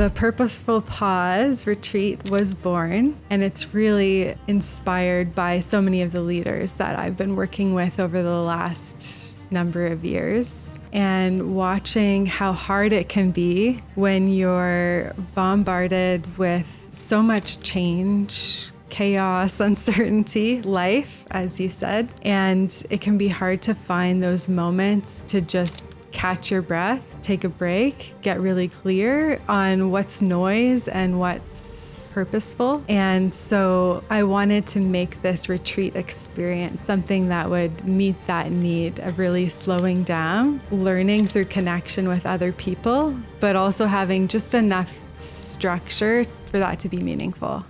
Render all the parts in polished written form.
The Purposeful Pause Retreat was born, and it's really inspired by so many of the leaders that I've been working with over the last number of years, and watching how hard it can be when you're bombarded with so much change, chaos, uncertainty, life, as you said. And it can be hard to find those moments to just catch your breath, take a break, get really clear on what's noise and what's purposeful. And so I wanted to make this retreat experience something that would meet that need of really slowing down, learning through connection with other people, but also having just enough structure for that to be meaningful.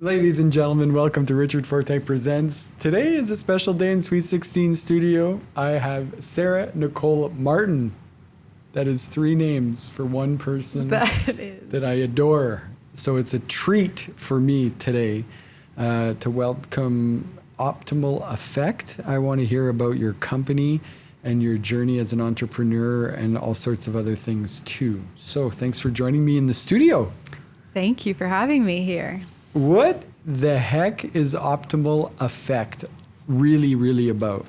Ladies and gentlemen, welcome to Richard Fortin Presents. Today is a special day in Sweet 16 studio. I have Sarah Nicole Martin. That is 3 names for one person that I adore. So it's a treat for me today to welcome Optimal Effect. I want to hear about your company and your journey as an entrepreneur and all sorts of other things too. So thanks for joining me in the studio. Thank you for having me here. What the heck is Optimal Effect really about?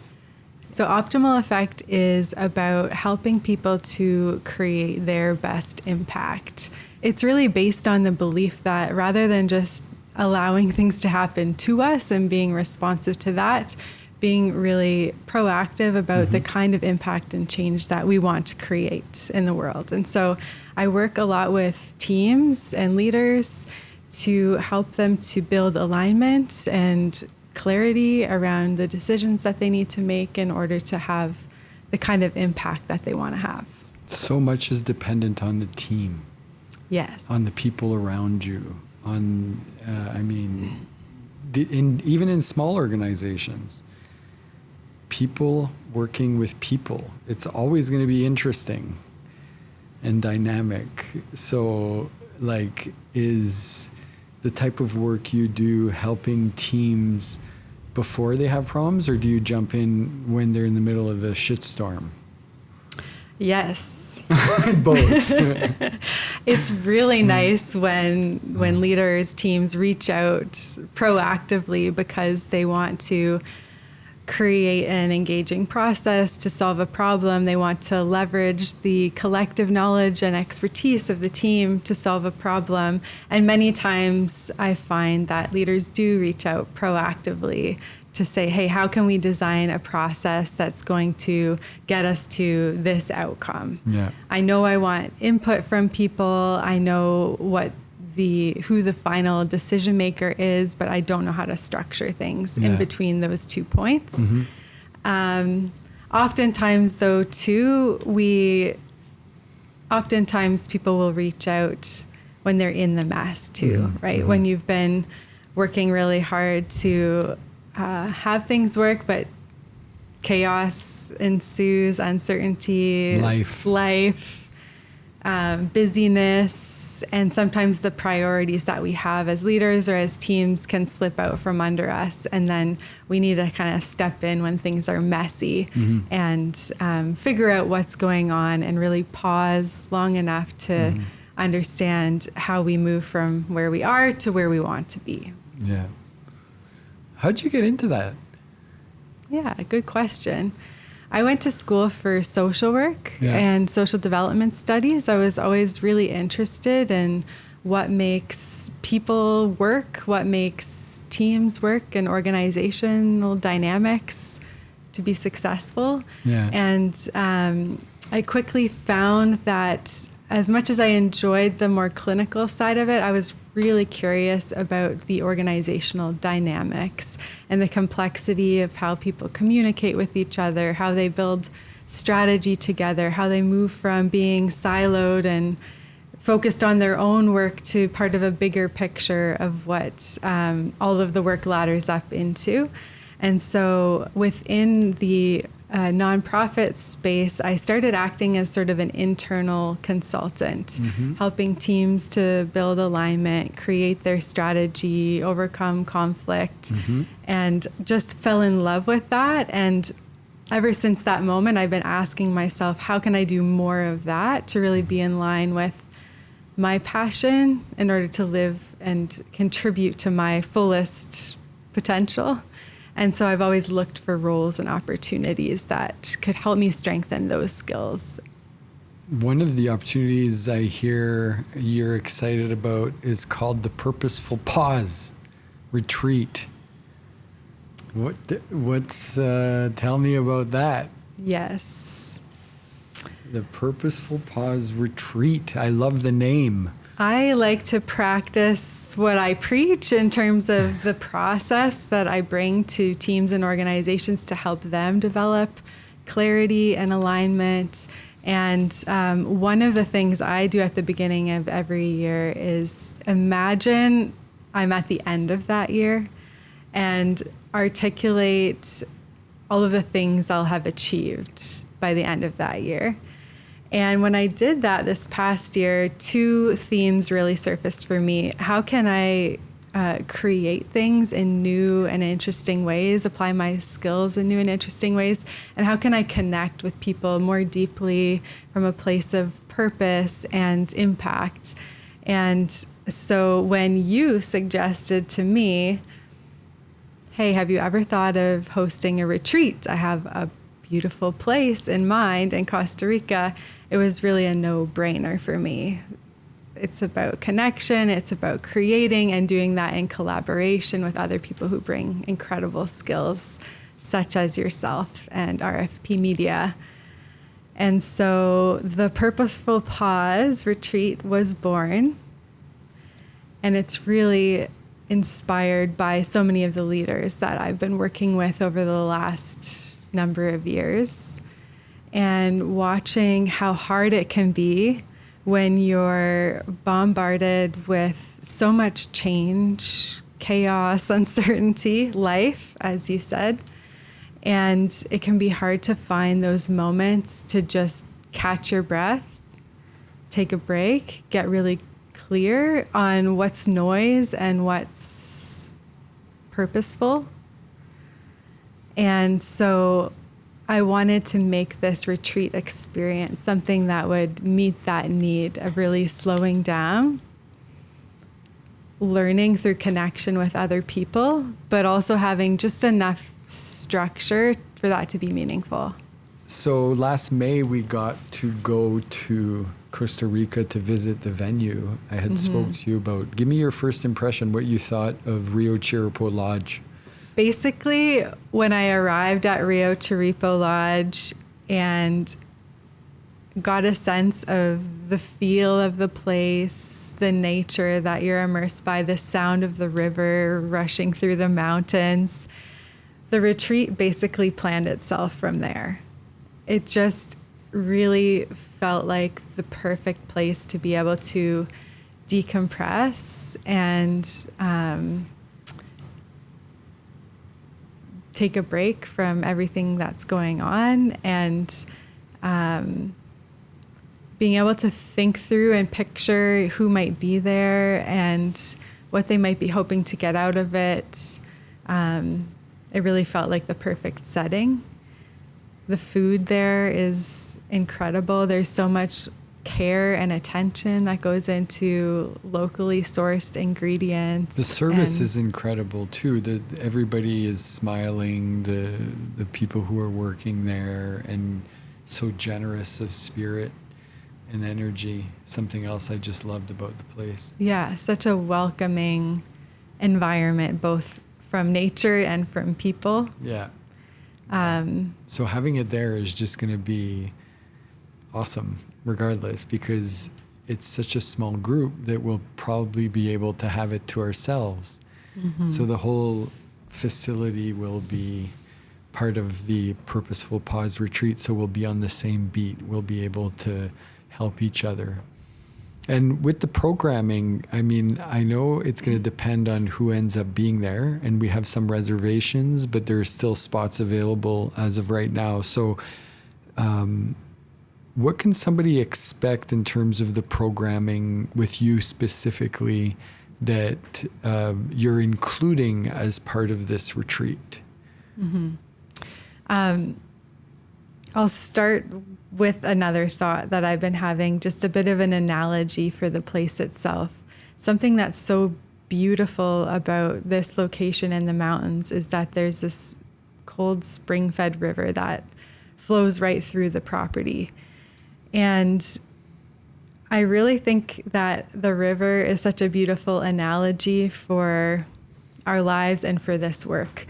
So Optimal Effect is about helping people to create their best impact. It's really based on the belief that rather than just allowing things to happen to us and being responsive to that, being really proactive about the kind of impact and change that we want to create in the world. And so I work a lot with teams and leaders to help them to build alignment and clarity around the decisions that they need to make in order to have the kind of impact that they want to have. So much is dependent on the team. Yes. On the people around you. Even in small organizations, people working with people. It's always going to be interesting and dynamic. So, is the type of work you do helping teams before they have problems, or do you jump in when they're in the middle of a shitstorm? Yes. Both. It's really nice when leaders, teams reach out proactively because they want to create an engaging process to solve a problem. They want to leverage the collective knowledge and expertise of the team to solve a problem. And many times I find that leaders do reach out proactively to say, hey, how can we design a process that's going to get us to this outcome? Yeah. I know I want input from people. I know who the final decision maker is, but I don't know how to structure things in between those 2 points. Oftentimes though too, oftentimes people will reach out when they're in the mess too, right? When you've been working really hard to have things work, but chaos ensues, uncertainty, life, busyness, and sometimes the priorities that we have as leaders or as teams can slip out from under us. And then we need to kind of step in when things are messy and figure out what's going on and really pause long enough to understand how we move from where we are to where we want to be. Yeah. How'd you get into that? Yeah, good question. I went to school for social work and social development studies. I was always really interested in what makes people work, what makes teams work, and organizational dynamics to be successful. Yeah. And I quickly found that as much as I enjoyed the more clinical side of it, I was really curious about the organizational dynamics and the complexity of how people communicate with each other, how they build strategy together, how they move from being siloed and focused on their own work to part of a bigger picture of what all of the work ladders up into. And so within the nonprofit space, I started acting as sort of an internal consultant, helping teams to build alignment, create their strategy, overcome conflict, and just fell in love with that. And ever since that moment, I've been asking myself, how can I do more of that to really be in line with my passion in order to live and contribute to my fullest potential? And so I've always looked for roles and opportunities that could help me strengthen those skills. One of the opportunities I hear you're excited about is called the Purposeful Pause Retreat. Tell me about that. Yes. The Purposeful Pause Retreat. I love the name. I like to practice what I preach in terms of the process that I bring to teams and organizations to help them develop clarity and alignment. And one of the things I do at the beginning of every year is imagine I'm at the end of that year and articulate all of the things I'll have achieved by the end of that year. And when I did that this past year, two themes really surfaced for me. How can I create things in new and interesting ways, apply my skills in new and interesting ways? And how can I connect with people more deeply from a place of purpose and impact? And so when you suggested to me, hey, have you ever thought of hosting a retreat? I have a beautiful place in mind in Costa Rica. It was really a no-brainer for me. It's about connection. It's about creating and doing that in collaboration with other people who bring incredible skills, such as yourself and RFP Media. And so the Purposeful Pause Retreat was born. And it's really inspired by so many of the leaders that I've been working with over the last number of years, and watching how hard it can be when you're bombarded with so much change, chaos, uncertainty, life, as you said. And it can be hard to find those moments to just catch your breath, take a break, get really clear on what's noise and what's purposeful. And so I wanted to make this retreat experience something that would meet that need of really slowing down, learning through connection with other people, but also having just enough structure for that to be meaningful. So last May, we got to go to Costa Rica to visit the venue. I had spoke to you about. Give me your first impression, what you thought of Rio Chiripo Lodge. Basically, when I arrived at Rio Chiripo Lodge and got a sense of the feel of the place, the nature that you're immersed by, the sound of the river rushing through the mountains, the retreat basically planned itself from there. It just really felt like the perfect place to be able to decompress and take a break from everything that's going on, and being able to think through and picture who might be there and what they might be hoping to get out of it. It really felt like the perfect setting. The food there is incredible. There's so much care and attention that goes into locally sourced ingredients. The service is incredible too. Everybody is smiling, the people who are working there, and so generous of spirit and energy. Something else I just loved about the place. Yeah, such a welcoming environment, both from nature and from people. Yeah. So having it there is just going to be awesome regardless, because it's such a small group that we'll probably be able to have it to ourselves. So the whole facility will be part of the Purposeful Pause Retreat, so we'll be on the same beat. We'll be able to help each other. And with the programming, I mean, I know it's going to depend on who ends up being there, and we have some reservations, but there are still spots available as of right now. So what can somebody expect in terms of the programming with you specifically that you're including as part of this retreat? I'll start with another thought that I've been having, just a bit of an analogy for the place itself. Something that's so beautiful about this location in the mountains is that there's this cold spring-fed river that flows right through the property. And I really think that the river is such a beautiful analogy for our lives and for this work.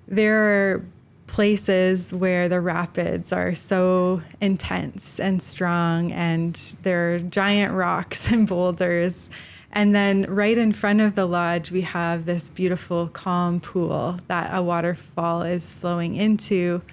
There are places where the rapids are so intense and strong, and there are giant rocks and boulders. And then right in front of the lodge, we have this beautiful calm pool that a waterfall is flowing into.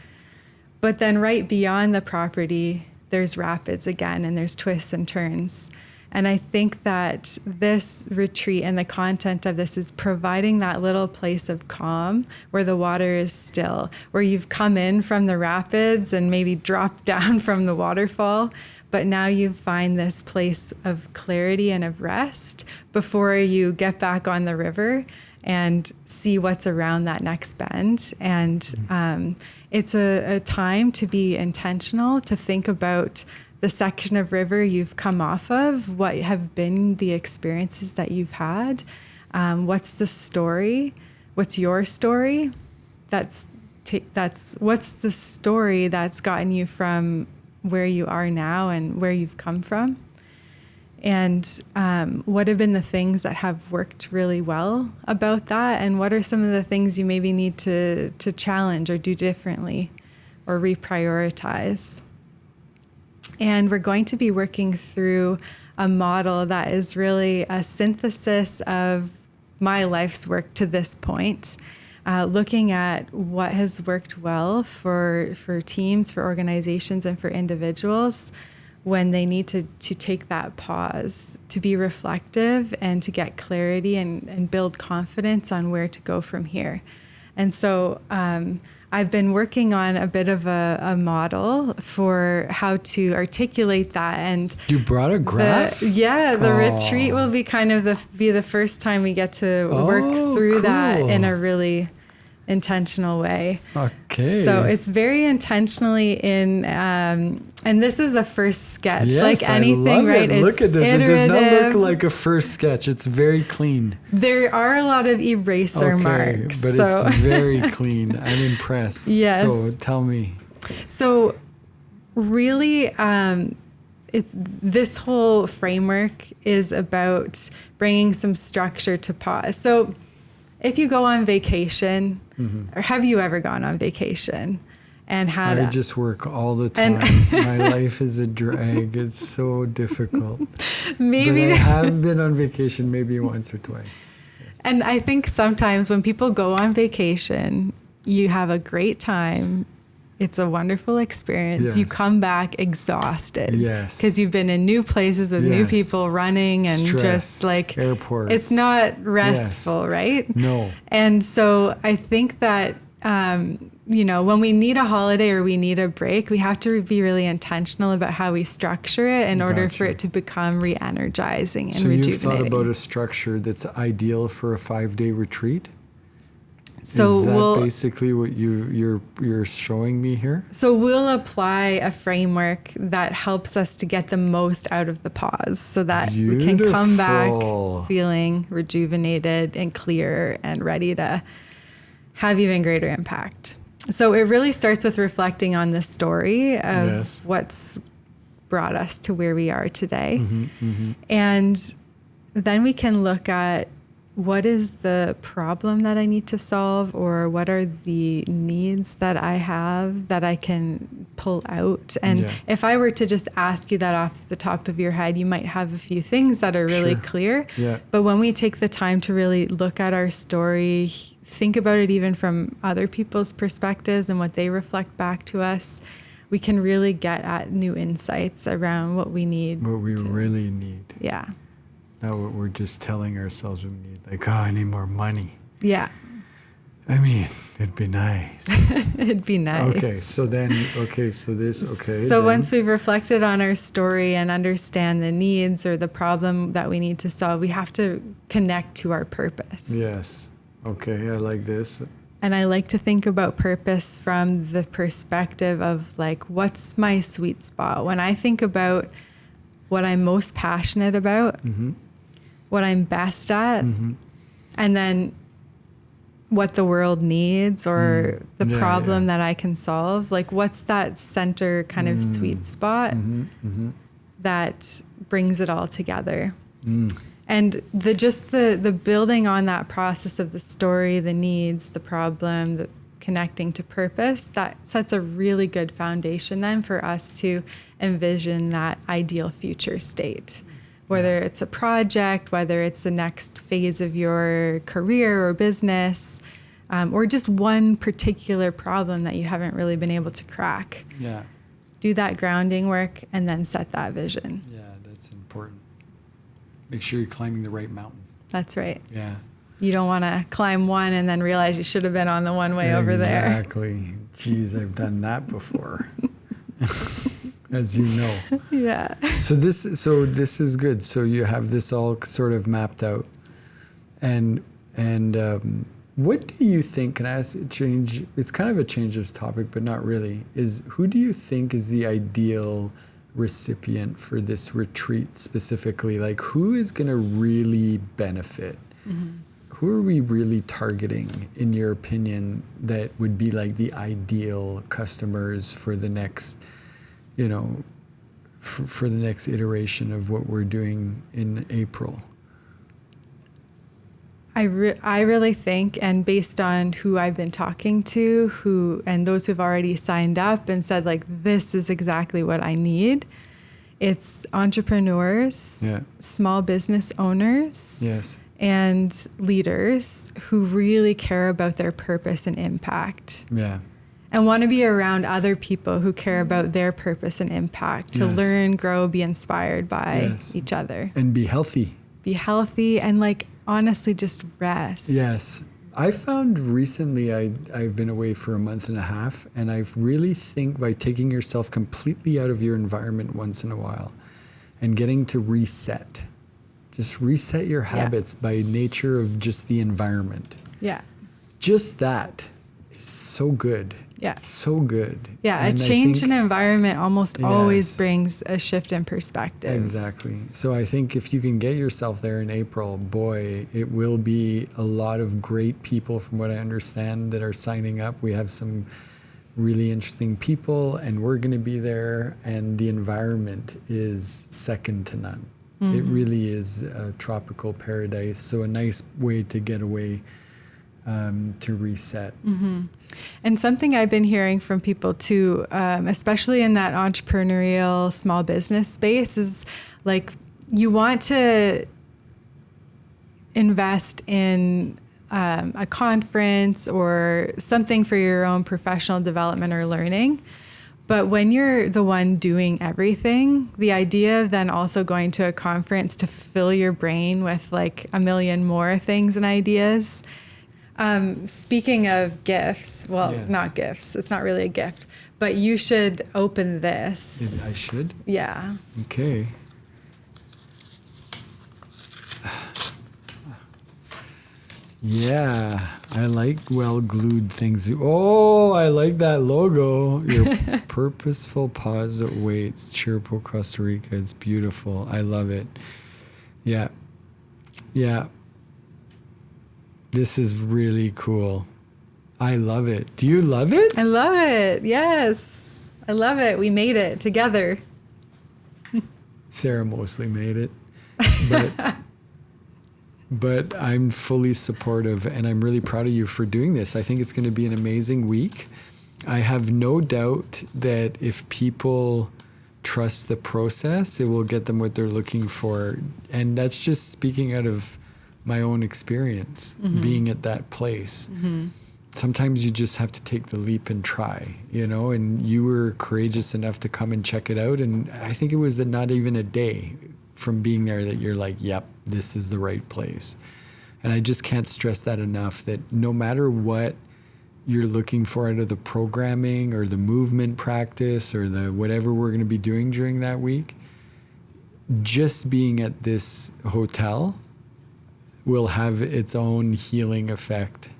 But then right beyond the property, there's rapids again, and there's twists and turns. And I think that this retreat and the content of this is providing that little place of calm where the water is still, where you've come in from the rapids and maybe dropped down from the waterfall, but now you find this place of clarity and of rest before you get back on the river and see what's around that next bend. And it's a time to be intentional, to think about the section of river you've come off of, what have been the experiences that you've had, what's the story, what's your story, what's the story that's gotten you from where you are now and where you've come from, and what have been the things that have worked really well about that, and what are some of the things you maybe need to challenge or do differently or reprioritize. And we're going to be working through a model that is really a synthesis of my life's work to this point, looking at what has worked well for teams, for organizations, and for individuals when they need to take that pause, to be reflective and to get clarity and build confidence on where to go from here. And so I've been working on a bit of a model for how to articulate that. And you brought a graph? The retreat will be kind of the first time we get to work through that in a really intentional way. Okay. So it's very intentionally in, and this is a first sketch. Yes, like anything, I love right? It. Look at this. Iterative. It does not look like a first sketch. It's very clean. There are a lot of eraser marks. But it's very clean. I'm impressed. Yes. So tell me. So really, this whole framework is about bringing some structure to pause. So if you go on vacation, or have you ever gone on vacation and had I just work all the time. My life is a drag. It's so difficult. Maybe but I have been on vacation maybe once or twice. Yes. And I think sometimes when people go on vacation, you have a great time. It's a wonderful experience. Yes. You come back exhausted. Yes. Because you've been in new places with new people running and stress, just like airports. It's not restful, right? No. And so I think that when we need a holiday or we need a break, we have to be really intentional about how we structure it in order for it to become re-energizing and rejuvenating. So you've thought about a structure that's ideal for a 5-day retreat? So is that basically what you're showing me here? So we'll apply a framework that helps us to get the most out of the pause so that we can come back feeling rejuvenated and clear and ready to have even greater impact. So it really starts with reflecting on the story of what's brought us to where we are today. And then we can look at what is the problem that I need to solve, or what are the needs that I have that I can pull out? And if I were to just ask you that off the top of your head, you might have a few things that are really clear. Yeah. But when we take the time to really look at our story, think about it even from other people's perspectives and what they reflect back to us, we can really get at new insights around what we need. What we really need. Yeah. Not what we're just telling ourselves we need. Like, oh, I need more money. Yeah. I mean, it'd be nice. It'd be nice. Okay, so once we've reflected on our story and understand the needs or the problem that we need to solve, we have to connect to our purpose. Yes. Okay, I like this. And I like to think about purpose from the perspective of like, what's my sweet spot? When I think about what I'm most passionate about, what I'm best at, and then what the world needs or the problem that I can solve, like what's that center kind of sweet spot that brings it all together. And the building on that process of the story, the needs, the problem, the connecting to purpose, that sets a really good foundation then for us to envision that ideal future state. Whether it's a project, whether it's the next phase of your career or business, or just one particular problem that you haven't really been able to crack. Yeah. Do that grounding work and then set that vision. Yeah, that's important. Make sure you're climbing the right mountain. That's right. Yeah. You don't want to climb one and then realize you should have been on the one way over there. Exactly. Geez, I've done that before. As you know. Yeah. So this is good. So you have this all sort of mapped out. And what do you think, can I ask, change, it's kind of a change of topic, but not really, is who do you think is the ideal recipient for this retreat specifically? Like who is going to really benefit? Who are we really targeting, in your opinion, that would be like the ideal customers for the next, for the next iteration of what we're doing in April? I really think, and based on who I've been talking to, and those who've already signed up and said like, this is exactly what I need, it's entrepreneurs, small business owners, and leaders who really care about their purpose and impact. Yeah. And want to be around other people who care about their purpose and impact, to learn, grow, be inspired by each other. And be healthy. Be healthy and like honestly just rest. Yes. I found recently I've been away for a month and a half, and I really think by taking yourself completely out of your environment once in a while and getting to reset, just reset your habits by nature of just the environment. Yeah. Just that is so good. Yeah. So good. Yeah. And a change in environment almost always brings a shift in perspective. Exactly. So I think if you can get yourself there in April, boy, it will be a lot of great people, from what I understand, that are signing up. We have some really interesting people, and we're going to be there, and the environment is second to none. It really is a tropical paradise. So a nice way to get away, to reset. And something I've been hearing from people too, especially in that entrepreneurial small business space, is like you want to invest in a conference or something for your own professional development or learning. But when you're the one doing everything, the idea of then also going to a conference to fill your brain with like a million more things and ideas. Speaking of gifts, not gifts, it's not really a gift, but you should open this. I should? Yeah. Okay. Yeah, I like well-glued things. Oh, I like that logo. Your purposeful pause that waits. Chirpo, Costa Rica. It's beautiful. I love it. Yeah. Yeah. This is really cool. I love it. Do you love it? I love it. Yes. I love it. We made it together. Sarah mostly made it. But I'm fully supportive, and I'm really proud of you for doing this. I think it's going to be an amazing week. I have no doubt that if people trust the process, it will get them what they're looking for. And that's just speaking out of my own experience, being at that place. sometimes you just have to take the leap and try, and you were courageous enough to come and check it out. And I think it was not even a day from being there that you're like, yep, this is the right place. And I just can't stress that enough, that no matter what you're looking for out of the programming or the movement practice or the whatever we're going to be doing during that week, just being at this hotel will have its own healing effect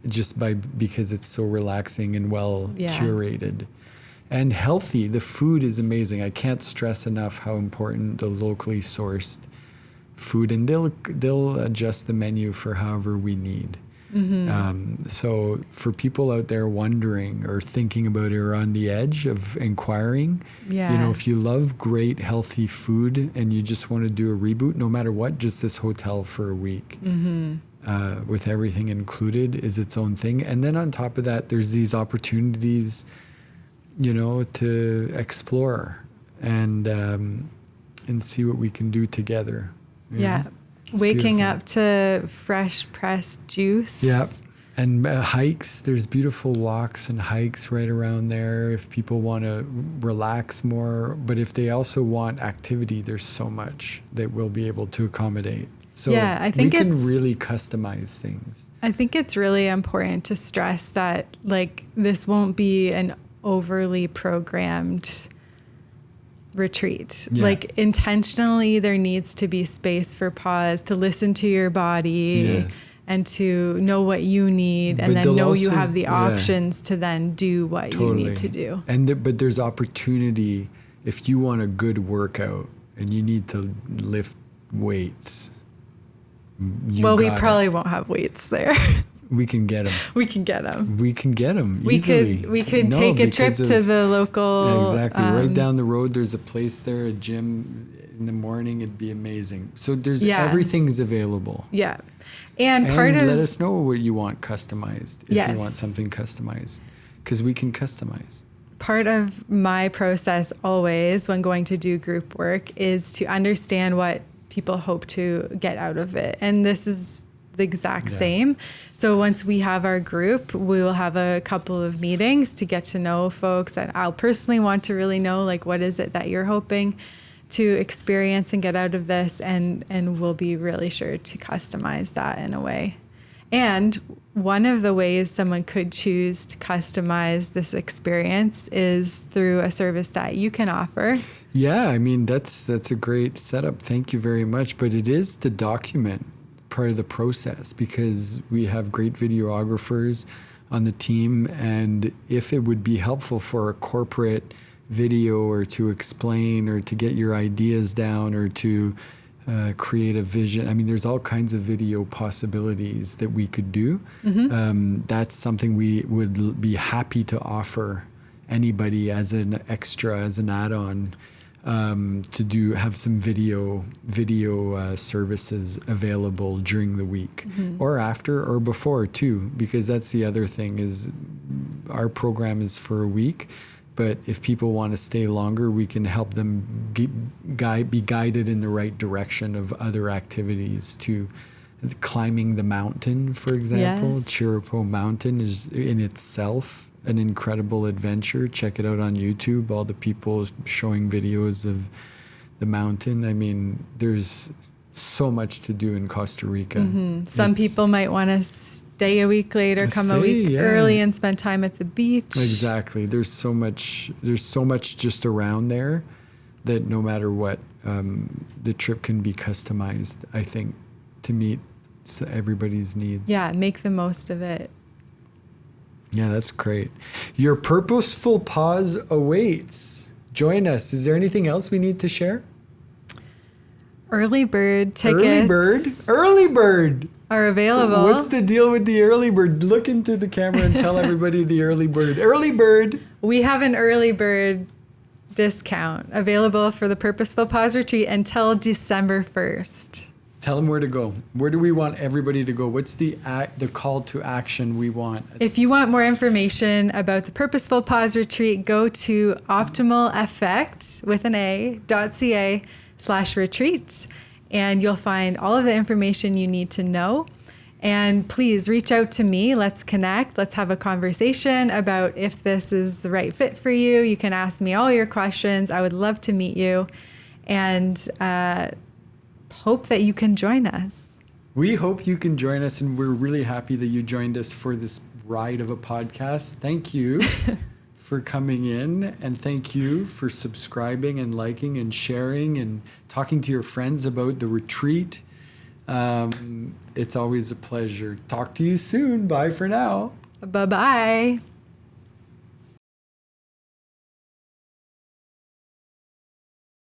because it's so relaxing and well curated and healthy. The food is amazing. I can't stress enough how important the locally sourced food, and they'll adjust the menu for however we need. So for people out there wondering or thinking about it or on the edge of inquiring, if you love great healthy food and you just want to do a reboot, no matter what, just this hotel for a week with everything included is its own thing. And then on top of that, there's these opportunities, to explore and see what we can do together. It's waking beautiful. Up to fresh pressed juice. And hikes. There's beautiful walks and hikes right around there if people want to relax more. But if they also want activity, there's so much that we'll be able to accommodate. So I think we can really customize things. I think it's really important to stress that this won't be an overly programmed retreat. Intentionally, there needs to be space for pause, to listen to your body and to know what you need, and then know you have the options to then do what you need to do. But there's opportunity if you want a good workout and you need to lift weights. We probably won't have weights there. We can get them. We can get them easily. We could take a trip to the local. Exactly. Right down the road, there's a place there, a gym in the morning. It'd be amazing. So there's everything's available. Yeah. And let us know what you want customized. If you want something customized, because we can customize. Part of my process always when going to do group work is to understand what people hope to get out of it. And this is the exact same. So once we have our group, we will have a couple of meetings to get to know folks. And I'll personally want to really know, what is it that you're hoping to experience and get out of this? And we'll be really sure to customize that in a way. And one of the ways someone could choose to customize this experience is through a service that you can offer. Yeah, that's a great setup. Thank you very much. But it is to document part of the process, because we have great videographers on the team, and if it would be helpful for a corporate video or to explain or to get your ideas down or to create a vision, there's all kinds of video possibilities that we could do. That's something we would be happy to offer anybody as an extra, as an add-on, to have some video services available during the week or after or before too, because that's the other thing is our program is for a week, but if people want to stay longer, we can help them be guided in the right direction of other activities. To climbing the mountain, for example. Chiripo Mountain is in itself an incredible adventure. Check it out on YouTube. All the people showing videos of the mountain. There's so much to do in Costa Rica. Some people might want to stay a week later, come a week early and spend time at the beach. Exactly. There's so much just around there that no matter what, the trip can be customized, I think, to meet everybody's needs. Yeah, make the most of it. Yeah, that's great. Your purposeful pause awaits. Join us. Is there anything else we need to share? Early bird tickets. Early bird are available. What's the deal with the early bird? Look into the camera and tell everybody the early bird. Early bird. We have an early bird discount available for the Purposeful Pause Retreat until December 1st. Tell them where to go. Where do we want everybody to go? What's the call to action we want? If you want more information about the Purposeful Pause Retreat, go to optimaleffect.ca/retreat, and you'll find all of the information you need to know. And please reach out to me. Let's connect. Let's have a conversation about if this is the right fit for you. You can ask me all your questions. I would love to meet you, and hope that you can join us. We hope you can join us, and we're really happy that you joined us for this ride of a podcast. Thank you for coming in, and thank you for subscribing and liking and sharing and talking to your friends about the retreat. It's always a pleasure. Talk to you soon. Bye for now. Bye-bye.